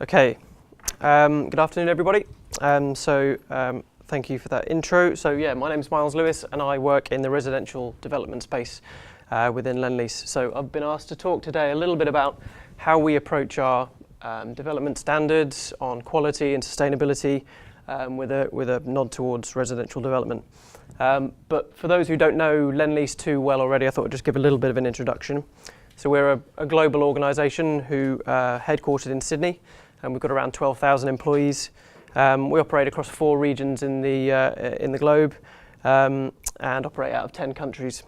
Okay, good afternoon everybody. Thank you for that intro. So yeah, my name is Miles Lewis and I work in the residential development space within Lendlease. So I've been asked to talk today a little bit about how we approach our development standards on quality and sustainability with a nod towards residential development. But for those who don't know Lendlease too well already, I thought I'd just give a little bit of an introduction. So we're a global organisation who headquartered in Sydney, and we've got around 12,000 employees. We operate across 4 regions in the globe and operate out of 10 countries.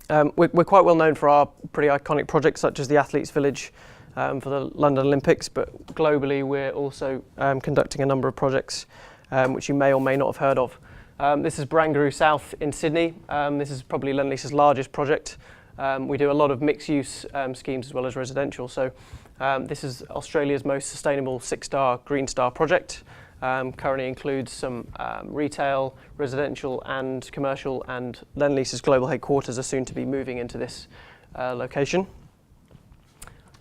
We're quite well known for our pretty iconic projects such as the Athletes Village for the London Olympics, but globally we're also conducting a number of projects which you may or may not have heard of. This is Barangaroo South in Sydney. This is probably Lendlease's largest project. We do a lot of mixed-use schemes as well as residential. So this is Australia's most sustainable 6-star Green Star project. Currently includes some retail, residential and commercial, and Lendlease's global headquarters are soon to be moving into this location.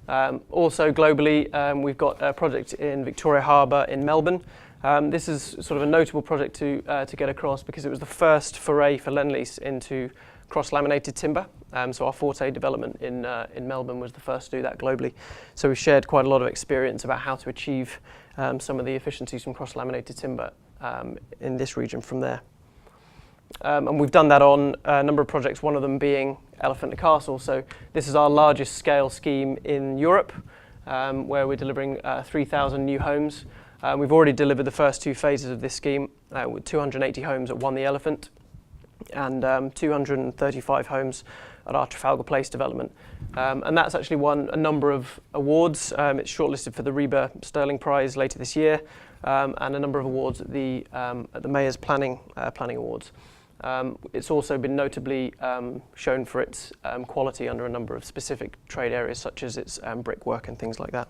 Also globally, we've got a project in Victoria Harbour in Melbourne. This is sort of a notable project to get across because it was the first foray for Lendlease into cross-laminated timber. So our Forte development in Melbourne was the first to do that globally. So we shared quite a lot of experience about how to achieve some of the efficiencies from cross-laminated timber in this region from there. And we've done that on a number of projects, one of them being Elephant and Castle. So this is our largest scale scheme in Europe, where we're delivering 3,000 new homes. We've already delivered the first 2 phases of this scheme with 280 homes at One the Elephant and 235 homes at our Trafalgar Place development. And that's actually won a number of awards. It's shortlisted for the Reba Sterling Prize later this year, and a number of awards at the Mayor's Planning Awards. It's also been notably shown for its quality under a number of specific trade areas, such as its brickwork and things like that.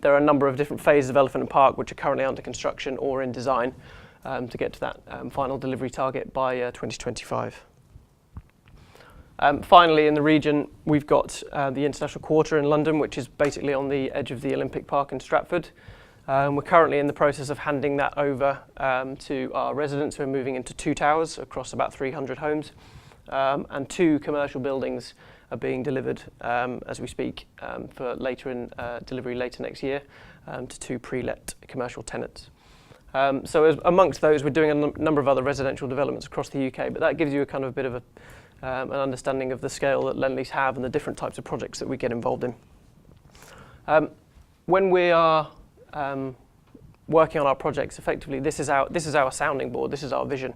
There are a number of different phases of Elephant and Park which are currently under construction or in design to get to that final delivery target by 2025. Finally, in the region, we've got the International Quarter in London, which is basically on the edge of the Olympic Park in Stratford. We're currently in the process of handing that over to our residents. We're moving into 2 towers across about 300 homes, and 2 commercial buildings are being delivered as we speak for later in delivery later next year to 2 pre-let commercial tenants. So amongst those, we're doing a number of other residential developments across the UK, but that gives you a kind of a bit of an understanding of the scale that Lendlease have and the different types of projects that we get involved in. When we are working on our projects, effectively, this is our sounding board, this is our vision.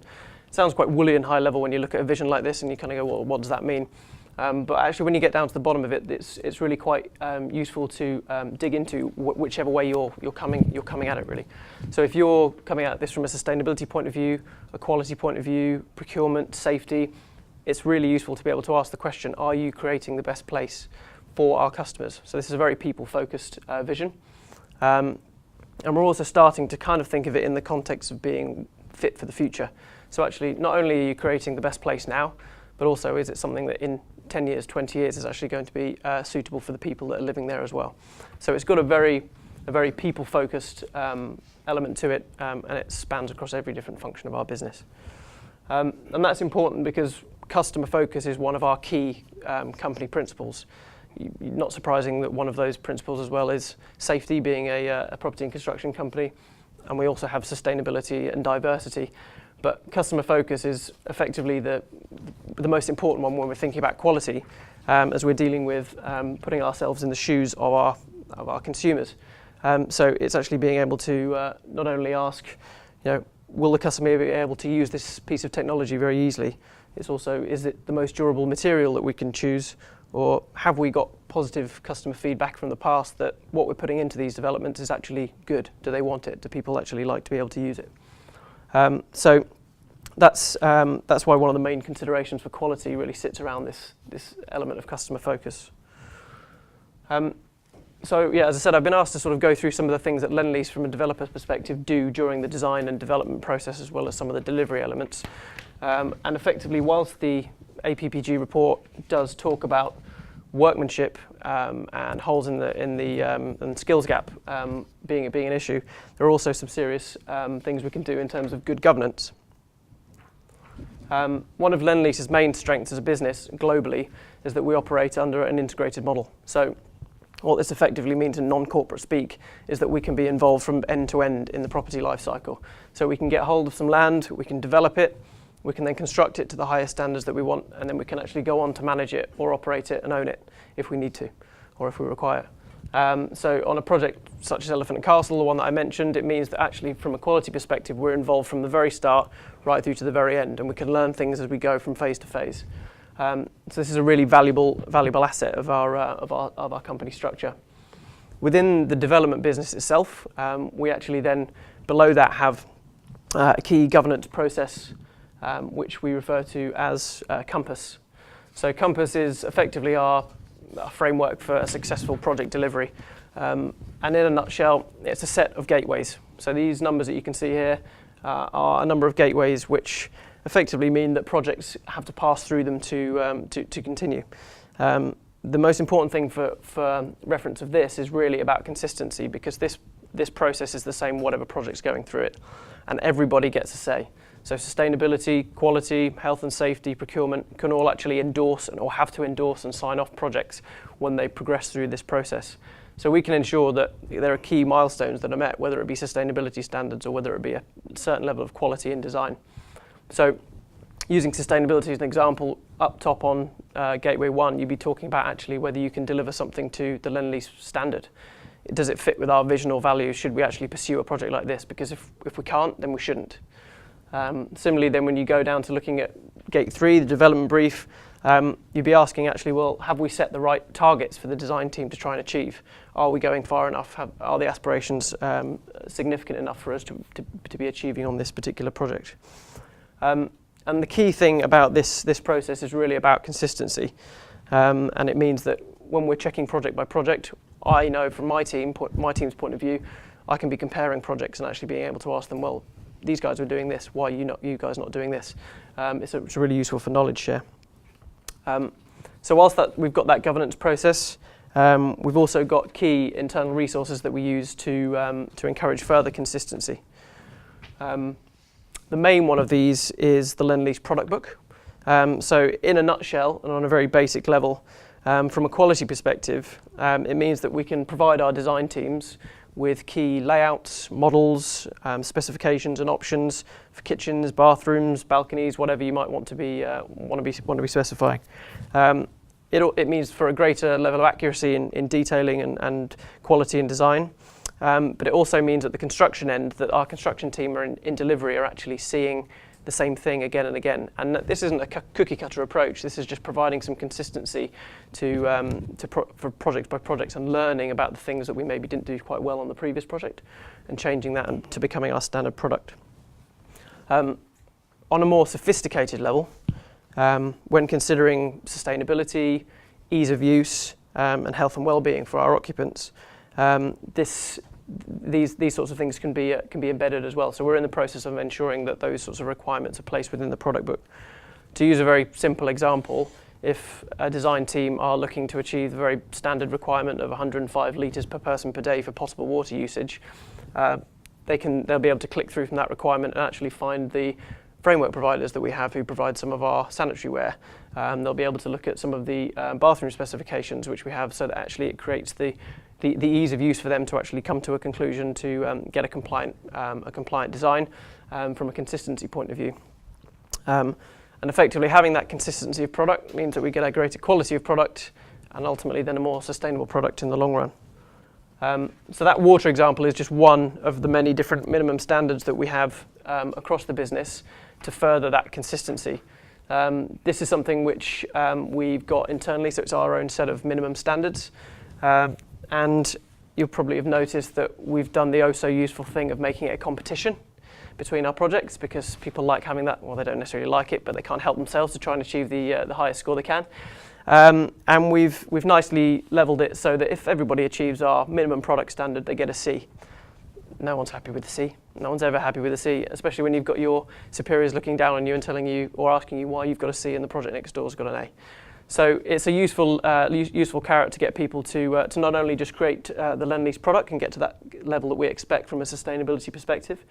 It sounds quite woolly and high level when you look at a vision like this and you kind of go, well, what does that mean? But actually, when you get down to the bottom of it, it's really quite useful to dig into whichever way you're coming at it, really. So if you're coming at this from a sustainability point of view, a quality point of view, procurement, safety, it's really useful to be able to ask the question, are you creating the best place for our customers? So this is a very people-focused vision. And we're also starting to kind of think of it in the context of being fit for the future. So actually, not only are you creating the best place now, but also is it something that in 10 years, 20 years is actually going to be suitable for the people that are living there as well. So it's got a very people-focused element to it, and it spans across every different function of our business. And that's important because customer focus is one of our key company principles. Not surprising that one of those principles as well is safety, being a property and construction company, and we also have sustainability and diversity. But customer focus is effectively the most important one when we're thinking about quality, as we're dealing with putting ourselves in the shoes of our consumers. So it's actually being able to not only ask, will the customer be able to use this piece of technology very easily? It's also, is it the most durable material that we can choose? Or have we got positive customer feedback from the past that what we're putting into these developments is actually good? Do they want it? Do people actually like to be able to use it? So that's why one of the main considerations for quality really sits around this element of customer focus. So yeah, as I said, I've been asked to sort of go through some of the things that Lendlease from a developer's perspective do during the design and development process, as well as some of the delivery elements. And effectively, whilst the APPG report does talk about workmanship and holes in the and skills gap being an issue, there are also some serious things we can do in terms of good governance. One of Lendlease's main strengths as a business globally is that we operate under an integrated model. So what this effectively means in non-corporate speak is that we can be involved from end to end in the property life cycle. So we can get hold of some land, we can develop it, we can then construct it to the highest standards that we want, and then we can actually go on to manage it or operate it and own it if we need to, or if we require. So on a project such as Elephant and Castle, the one that I mentioned, it means that actually from a quality perspective, we're involved from the very start right through to the very end, and we can learn things as we go from phase to phase. So this is a really valuable asset of our company structure. Within the development business itself, we actually then below that have a key governance process which we refer to as Compass. So Compass is effectively our framework for a successful project delivery. And in a nutshell, it's a set of gateways. So these numbers that you can see here are a number of gateways which effectively mean that projects have to pass through them to continue. The most important thing for reference of this is really about consistency, because this process is the same whatever project's going through it, and everybody gets a say. So sustainability, quality, health and safety, procurement can all actually endorse or have to endorse and sign off projects when they progress through this process. So we can ensure that there are key milestones that are met, whether it be sustainability standards or whether it be a certain level of quality in design. So using sustainability as an example, up top on Gateway 1, you'd be talking about actually whether you can deliver something to the Lendlease standard. Does it fit with our vision or values? Should we actually pursue a project like this? Because if we can't, then we shouldn't. Similarly, then when you go down to looking at Gate 3, the development brief, you'd be asking actually, well, have we set the right targets for the design team to try and achieve? Are we going far enough? Are the aspirations significant enough for us to be achieving on this particular project? And the key thing about this process is really about consistency. And it means that when we're checking project by project, I know from my team's point of view, I can be comparing projects and actually being able to ask them, well, these guys are doing this, why are you guys not doing this? It's really useful for knowledge share. So whilst we've got that governance process, we've also got key internal resources that we use to encourage further consistency. The main one of these is the Lendlease product book. So in a nutshell, and on a very basic level, from a quality perspective, it means that we can provide our design teams with key layouts, models, specifications and options for kitchens, bathrooms, balconies, whatever you might want to be specifying. It means for a greater level of accuracy in detailing and quality in design. But it also means at the construction end that our construction team are in delivery are actually seeing the same thing again and again. And this isn't a cookie cutter approach. This is just providing some consistency for project by project and learning about the things that we maybe didn't do quite well on the previous project and changing that to becoming our standard product. On a more sophisticated level, when considering sustainability, ease of use, and health and well-being for our occupants, these sorts of things can be embedded as well. So we're in the process of ensuring that those sorts of requirements are placed within the product book. To use a very simple example, if a design team are looking to achieve the very standard requirement of 105 litres per person per day for potable water usage, they'll be able to click through from that requirement and actually find the framework providers that we have who provide some of our sanitary ware. They'll be able to look at some of the bathroom specifications which we have, so that actually it creates the ease of use for them to actually come to a conclusion to get a compliant design from a consistency point of view. And effectively having that consistency of product means that we get a greater quality of product and ultimately then a more sustainable product in the long run. So that water example is just one of the many different minimum standards that we have across the business to further that consistency. This is something which we've got internally, so it's our own set of minimum standards. And you'll probably have noticed that we've done the so useful thing of making it a competition between our projects, because people like having that. Well, they don't necessarily like it, but they can't help themselves to try and achieve the highest score they can. And we've nicely levelled it so that if everybody achieves our minimum product standard, they get a C. No one's happy with a C. No one's ever happy with a C, especially when you've got your superiors looking down on you and telling you or asking you why you've got a C and the project next door's got an A. So it's a useful carrot to get people to not only just create the Lend-Lease product and get to that level that we expect from a sustainability perspective,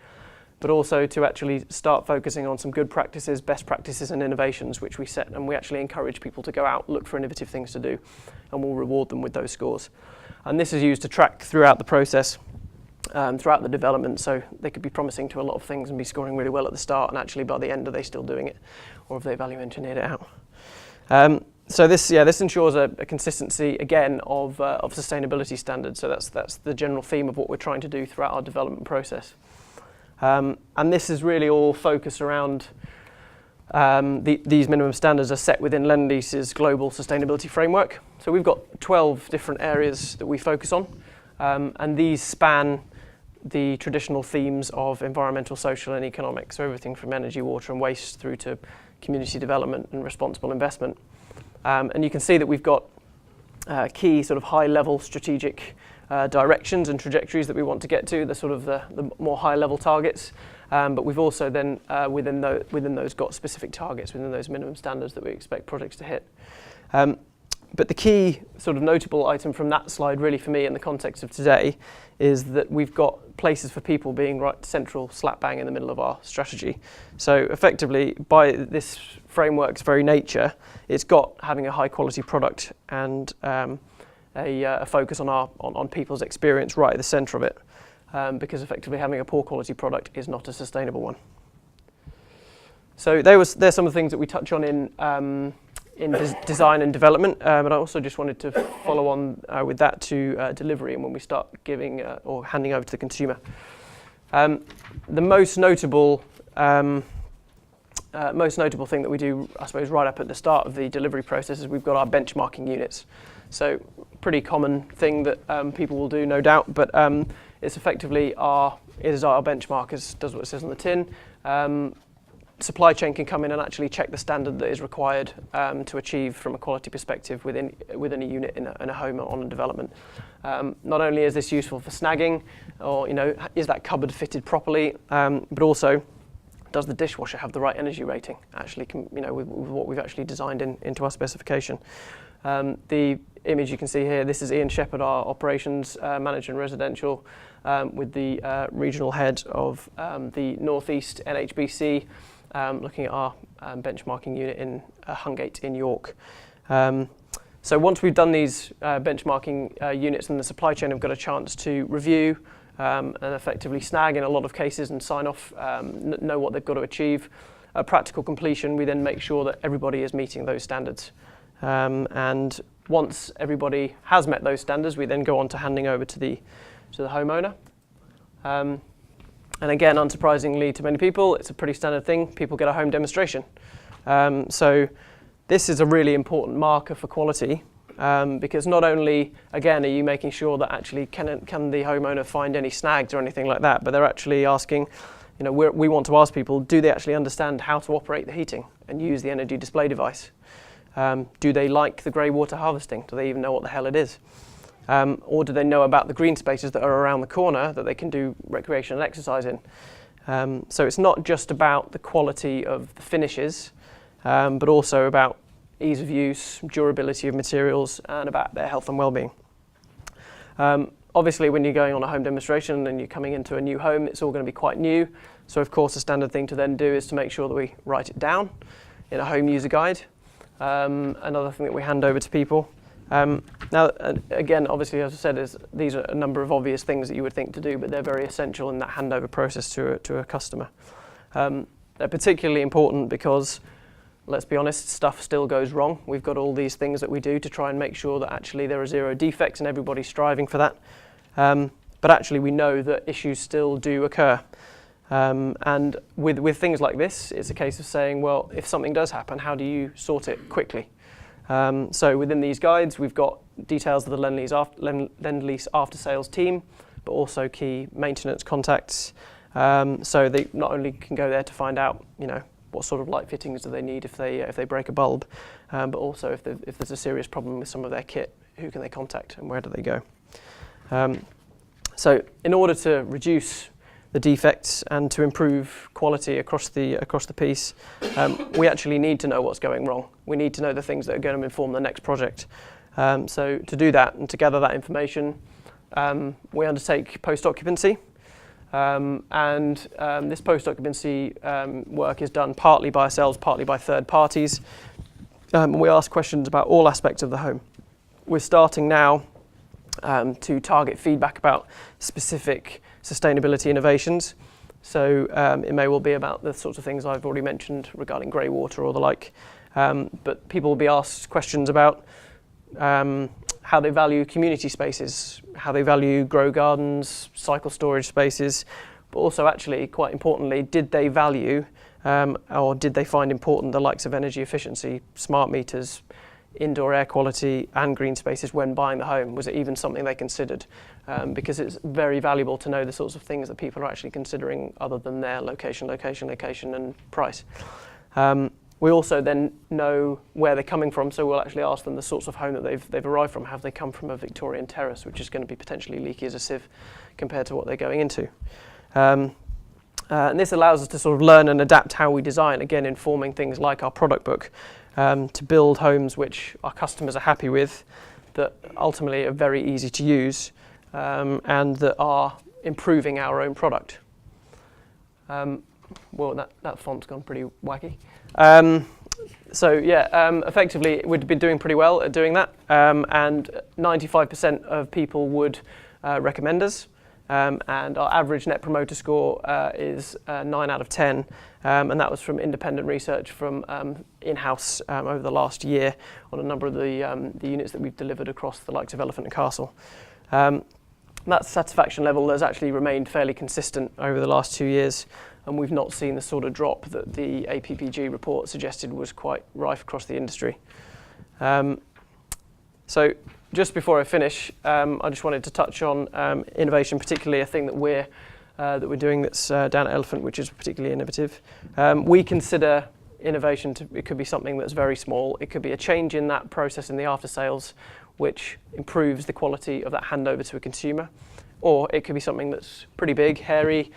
but also to actually start focusing on some good practices, best practices and innovations which we set, and we actually encourage people to go out, look for innovative things to do, and we'll reward them with those scores. And this is used to track throughout the process, throughout the development, so they could be promising to a lot of things and be scoring really well at the start, and actually by the end are they still doing it, or have they value engineered it out? So this ensures a consistency again of sustainability standards. So that's the general theme of what we're trying to do throughout our development process. And this is really all focused around these minimum standards are set within Lend-Lease's global sustainability framework. So we've got 12 different areas that we focus on, and these span the traditional themes of environmental, social and economic. So everything from energy, water and waste through to community development and responsible investment. And you can see that we've got key sort of high-level strategic directions and trajectories that we want to get to, the more high-level targets. But we've also then, within those, got specific targets within those minimum standards that we expect projects to hit. But the key sort of notable item from that slide really for me in the context of today is that we've got places for people being right central, slap bang in the middle of our strategy. So effectively, by this framework's very nature, it's got having a high quality product and a focus on people's experience right at the centre of it, because effectively having a poor quality product is not a sustainable one. So there's some of the things that we touch on in design and development, but I also just wanted to follow on with that to delivery and when we start giving or handing over to the consumer. The most notable thing that we do, I suppose, right up at the start of the delivery process is we've got our benchmarking units. So pretty common thing that people will do, no doubt, but it's effectively our benchmark, does what it says on the tin. Supply chain can come in and actually check the standard that is required to achieve from a quality perspective within a unit in a home or on a development. Not only is this useful for snagging, or is that cupboard fitted properly, but also does the dishwasher have the right energy rating? Actually, with what we've actually designed into our specification. The image you can see here, this is Ian Shepherd, our operations manager in residential, with the regional head of the Northeast NHBC. Looking at our benchmarking unit in Hungate in York. So once we've done these benchmarking units and the supply chain have got a chance to review and effectively snag in a lot of cases and sign off, know what they've got to achieve, practical completion, we then make sure that everybody is meeting those standards. And once everybody has met those standards, we then go on to handing over to the homeowner. And again, unsurprisingly to many people, it's a pretty standard thing. People get a home demonstration. So this is a really important marker for quality because not only, again, are you making sure that actually can the homeowner find any snags or anything like that, but they're actually asking, we want to ask people, do they actually understand how to operate the heating and use the energy display device? Do they like the grey water harvesting? Do they even know what the hell it is? Or do they know about the green spaces that are around the corner that they can do recreation and exercise in? So it's not just about the quality of the finishes, but also about ease of use, durability of materials, and about their health and well-being. Obviously, when you're going on a home demonstration and you're coming into a new home, it's all going to be quite new. So of course, the standard thing to then do is to make sure that we write it down in a home user guide. Another thing that we hand over to people. Now, again, obviously, as I said, these are a number of obvious things that you would think to do, but they're very essential in that handover process to a customer. They're particularly important because, let's be honest, stuff still goes wrong. We've got all these things that we do to try and make sure that actually there are zero defects and everybody's striving for that. But actually, we know that issues still do occur. And with things like this, it's a case of saying, well, if something does happen, how do you sort it quickly? So within these guides, we've got details of the Lend-Lease after-sales team, but also key maintenance contacts. So they not only can go there to find out, what sort of light fittings do they need if they break a bulb, but also if there's a serious problem with some of their kit, who can they contact and where do they go? So in order to reduce the defects and to improve quality across the piece, we actually need to know what's going wrong. We need to know the things that are going to inform the next project. So to do that and to gather that information, we undertake post-occupancy. This post-occupancy work is done partly by ourselves, partly by third parties. We ask questions about all aspects of the home. We're starting now to target feedback about specific sustainability innovations. So it may well be about the sorts of things I've already mentioned regarding grey water or the like. But people will be asked questions about how they value community spaces, how they value grow gardens, cycle storage spaces, but also actually, quite importantly, did they value or did they find important the likes of energy efficiency, smart meters, indoor air quality and green spaces when buying the home? Was it even something they considered? Because it's very valuable to know the sorts of things that people are actually considering other than their location and price. We also then know where they're coming from, so we'll actually ask them the sorts of home that they've arrived from. Have they come from a Victorian terrace, which is going to be potentially leaky as a sieve compared to what they're going into? And this allows us to sort of learn and adapt how we design, again informing things like our product book, to build homes which our customers are happy with, that ultimately are very easy to use, and that are improving our own product. Well, that font's gone pretty wacky. Effectively we've been doing pretty well at doing that, and 95% of people would recommend us, and our average net promoter score is 9 out of 10, and that was from independent research from in-house over the last year on a number of the units that we've delivered across the likes of Elephant and Castle. That satisfaction level has actually remained fairly consistent over the last 2 years, and we've not seen the sort of drop that the APPG report suggested was quite rife across the industry. So just before I finish, I just wanted to touch on innovation, particularly a thing that we're doing that's down at Elephant, which is particularly innovative. We consider innovation it could be something that's very small. It could be a change in that process in the after sales, which improves the quality of that handover to a consumer, or it could be something that's pretty big, hairy,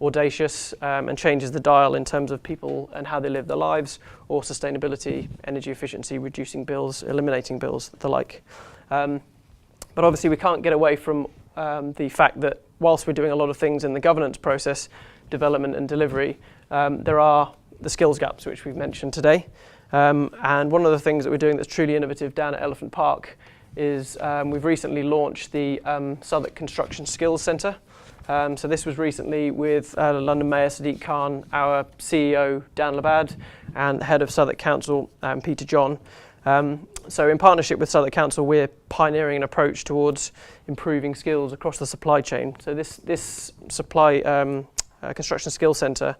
audacious, and changes the dial in terms of people and how they live their lives, or sustainability, energy efficiency, reducing bills, eliminating bills, the like. But obviously we can't get away from the fact that whilst we're doing a lot of things in the governance process, development and delivery, there are the skills gaps which we've mentioned today. And one of the things that we're doing that's truly innovative down at Elephant Park is we've recently launched the Southwark Construction Skills Centre. So this was recently with London Mayor Sadiq Khan, our CEO Dan Labad, and the head of Southwark Council, Peter John. So in partnership with Southwark Council, we're pioneering an approach towards improving skills across the supply chain. So this supply construction skills centre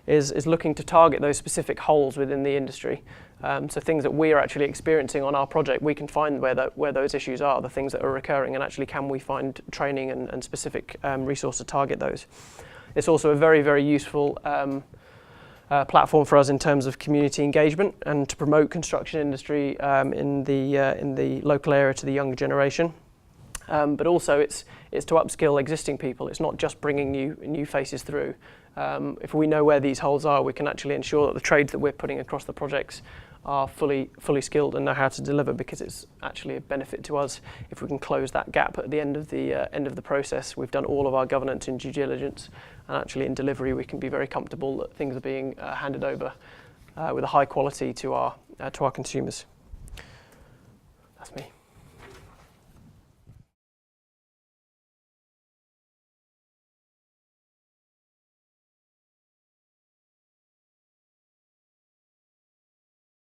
is looking to target those specific holes within the industry. So things that we are actually experiencing on our project, we can find where those issues are, the things that are recurring, and actually can we find training and specific resource to target those. It's also a very, very useful platform for us in terms of community engagement and to promote construction industry in the local area to the younger generation. But also it's to upskill existing people. It's not just bringing new faces through. If we know where these holes are, we can actually ensure that the trades that we're putting across the projects are fully skilled and know how to deliver, because it's actually a benefit to us if we can close that gap at the end of the process. We've done all of our governance and due diligence, and actually in delivery we can be very comfortable that things are being handed over with a high quality to our consumers. That's me.